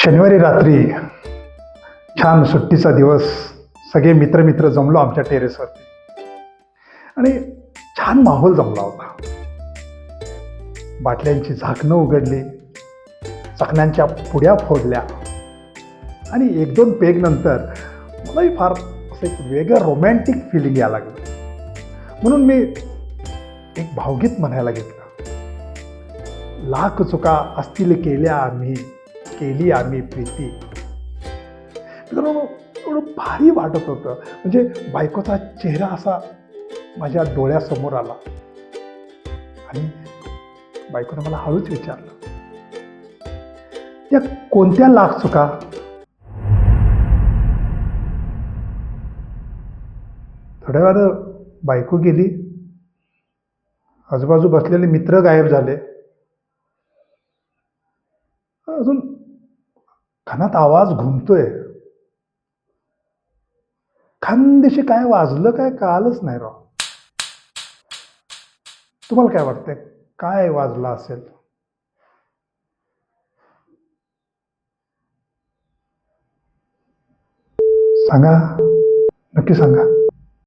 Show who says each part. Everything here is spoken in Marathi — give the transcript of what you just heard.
Speaker 1: शनिवारी रात्री छान सुट्टीचा दिवस, सगळे मित्र जमलो आमच्या टेरेसवरती आणि छान माहोल जमला होता. बाटल्यांची झाकणं उघडली, चकण्यांच्या पुड्या फोडल्या आणि एक दोन पेग नंतर मलाही फार असं एक वेगळं रोमॅन्टिक फिलिंग यायला लागलं. म्हणून मी एक भावगीत म्हणायला घेतलं. लाख चुका असतील केल्या आम्ही, केली आम्ही प्रीती. मित्रांनो, एवढं भारी वाटत होतं. म्हणजे बायकोचा चेहरा असा माझ्या डोळ्यासमोर आला आणि बायकोने मला हळूच विचारलं, त्या कोणत्या लाख चुका? थोड्या वेळानं बायको गेली, आजूबाजू बसलेले मित्र गायब झाले. अजून कानात आवाज घुमतोय. खानदेशी काय वाजलं काय कळालंच नाही राव. तुम्हाला काय वाटतंय, काय वाजलं असेल? सांगा, नक्की सांगा.